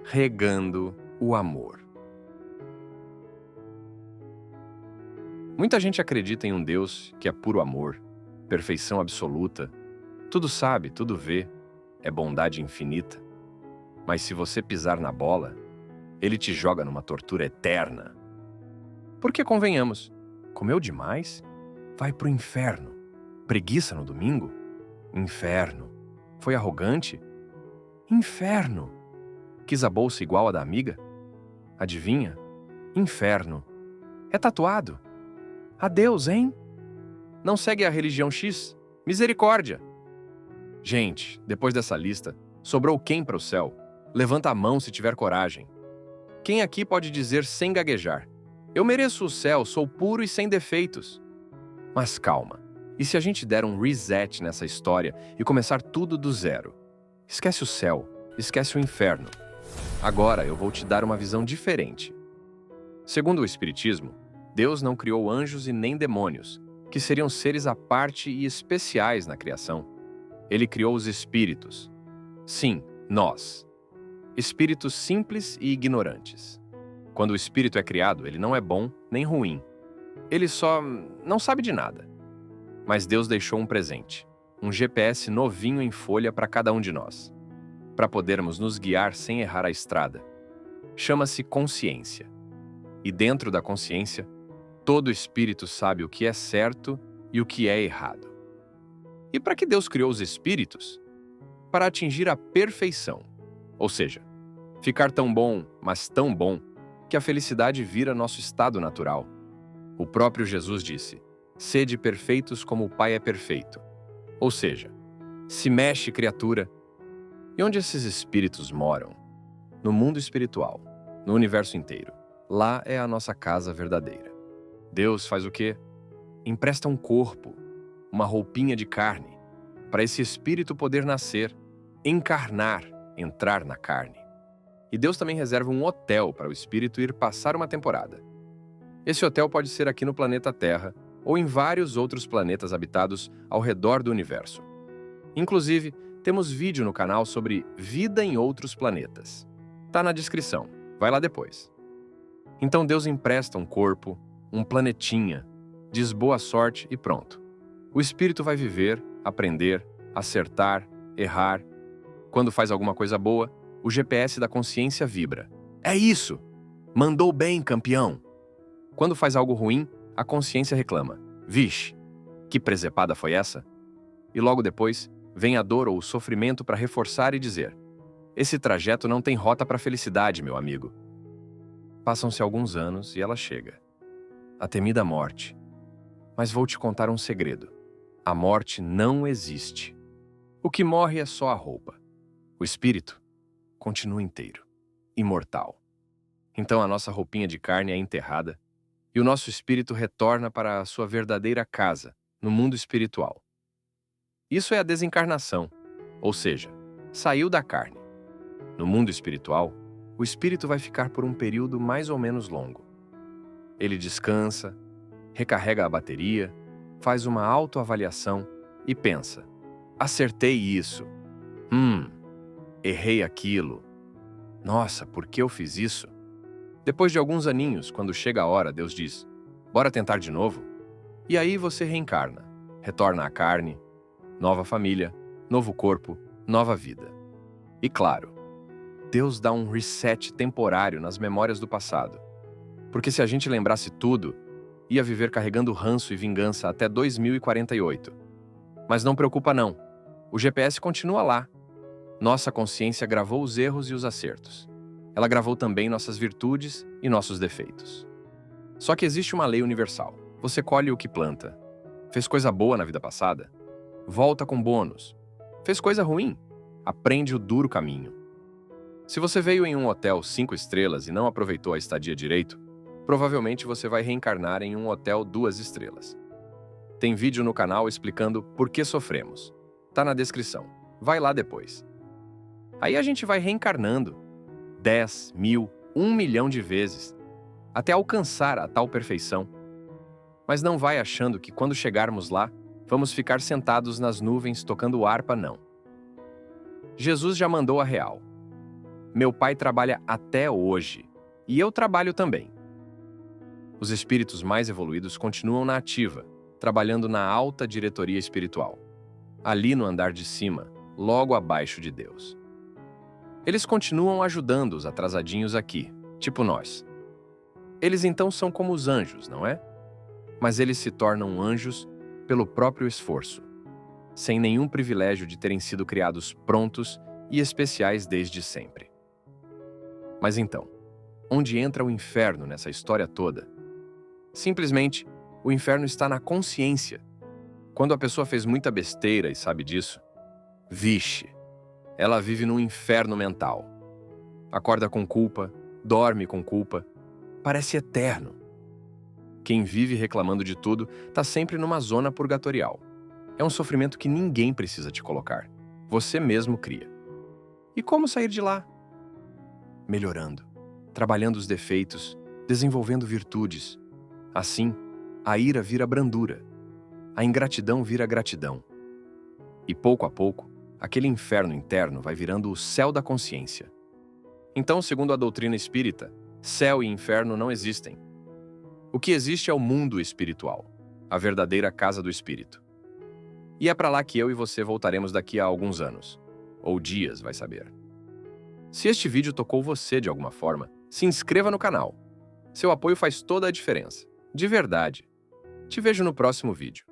regando o amor. Muita gente acredita em um Deus que é puro amor, perfeição absoluta, tudo sabe, tudo vê, é bondade infinita. Mas se você pisar na bola, ele te joga numa tortura eterna. Porque convenhamos, comeu demais? Vai pro inferno. Preguiça no domingo? Inferno. Foi arrogante? Inferno. Quis a bolsa igual a da amiga? Adivinha? Inferno. É tatuado? Adeus, hein? Não segue a religião X? Misericórdia! Gente, depois dessa lista, sobrou quem para o céu? Levanta a mão se tiver coragem. Quem aqui pode dizer sem gaguejar: eu mereço o céu, sou puro e sem defeitos? Mas calma, e se a gente der um reset nessa história e começar tudo do zero? Esquece o céu, esquece o inferno. Agora eu vou te dar uma visão diferente. Segundo o Espiritismo, Deus não criou anjos e nem demônios, que seriam seres à parte e especiais na criação. Ele criou os espíritos. Sim, nós. Espíritos simples e ignorantes. Quando o espírito é criado, ele não é bom nem ruim. Ele só não sabe de nada. Mas Deus deixou um presente, um GPS novinho em folha para cada um de nós, para podermos nos guiar sem errar a estrada. Chama-se consciência. E dentro da consciência, todo espírito sabe o que é certo e o que é errado. E para que Deus criou os espíritos? Para atingir a perfeição. Ou seja, ficar tão bom, mas tão bom, que a felicidade vira nosso estado natural. O próprio Jesus disse: sede perfeitos como o Pai é perfeito. Ou seja, se mexe, criatura. E onde esses espíritos moram? No mundo espiritual, no universo inteiro. Lá é a nossa casa verdadeira. Deus faz o quê? Empresta um corpo, uma roupinha de carne, para esse espírito poder nascer, encarnar, entrar na carne. E Deus também reserva um hotel para o espírito ir passar uma temporada. Esse hotel pode ser aqui no planeta Terra ou em vários outros planetas habitados ao redor do universo. Inclusive, temos vídeo no canal sobre vida em outros planetas. Tá na descrição, vai lá depois. Então Deus empresta um corpo, um planetinha, diz boa sorte e pronto. O espírito vai viver, aprender, acertar, errar. Quando faz alguma coisa boa, o GPS da consciência vibra. É isso! Mandou bem, campeão! Quando faz algo ruim, a consciência reclama. Vixe, que presepada foi essa? E logo depois, vem a dor ou o sofrimento para reforçar e dizer: esse trajeto não tem rota para a felicidade, meu amigo. Passam-se alguns anos e ela chega. A temida morte. Mas vou te contar um segredo. A morte não existe. O que morre é só a roupa. O espírito continua inteiro, imortal. Então a nossa roupinha de carne é enterrada e o nosso espírito retorna para a sua verdadeira casa, no mundo espiritual. Isso é a desencarnação, ou seja, saiu da carne. No mundo espiritual, o espírito vai ficar por um período mais ou menos longo. Ele descansa, recarrega a bateria, faz uma autoavaliação e pensa: acertei isso. Errei aquilo. Nossa, por que eu fiz isso? Depois de alguns aninhos, quando chega a hora, Deus diz: bora tentar de novo? E aí você reencarna, retorna à carne, nova família, novo corpo, nova vida. E claro, Deus dá um reset temporário nas memórias do passado. Porque se a gente lembrasse tudo, ia viver carregando ranço e vingança até 2048. Mas não preocupa não, o GPS continua lá. Nossa consciência gravou os erros e os acertos. Ela gravou também nossas virtudes e nossos defeitos. Só que existe uma lei universal. Você colhe o que planta. Fez coisa boa na vida passada? Volta com bônus. Fez coisa ruim? Aprende o duro caminho. Se você veio em um hotel 5 estrelas e não aproveitou a estadia direito, provavelmente você vai reencarnar em um hotel 2 estrelas. Tem vídeo no canal explicando por que sofremos. Tá na descrição. Vai lá depois. Aí a gente vai reencarnando 10, 1000, 1 milhão de vezes, até alcançar a tal perfeição. Mas não vai achando que quando chegarmos lá, vamos ficar sentados nas nuvens tocando harpa, não. Jesus já mandou a real. Meu pai trabalha até hoje. E eu trabalho também. Os espíritos mais evoluídos continuam na ativa, trabalhando na alta diretoria espiritual, ali no andar de cima, logo abaixo de Deus. Eles continuam ajudando os atrasadinhos aqui, tipo nós. Eles então são como os anjos, não é? Mas eles se tornam anjos pelo próprio esforço, sem nenhum privilégio de terem sido criados prontos e especiais desde sempre. Mas então, onde entra o inferno nessa história toda? Simplesmente, o inferno está na consciência. Quando a pessoa fez muita besteira e sabe disso, vixe, ela vive num inferno mental. Acorda com culpa, dorme com culpa, parece eterno. Quem vive reclamando de tudo está sempre numa zona purgatorial. É um sofrimento que ninguém precisa te colocar. Você mesmo cria. E como sair de lá? Melhorando, trabalhando os defeitos, desenvolvendo virtudes. Assim, a ira vira brandura, a ingratidão vira gratidão. E pouco a pouco, aquele inferno interno vai virando o céu da consciência. Então, segundo a doutrina espírita, céu e inferno não existem. O que existe é o mundo espiritual, a verdadeira casa do espírito. E é para lá que eu e você voltaremos daqui a alguns anos. Ou dias, vai saber. Se este vídeo tocou você de alguma forma, se inscreva no canal. Seu apoio faz toda a diferença. De verdade. Te vejo no próximo vídeo.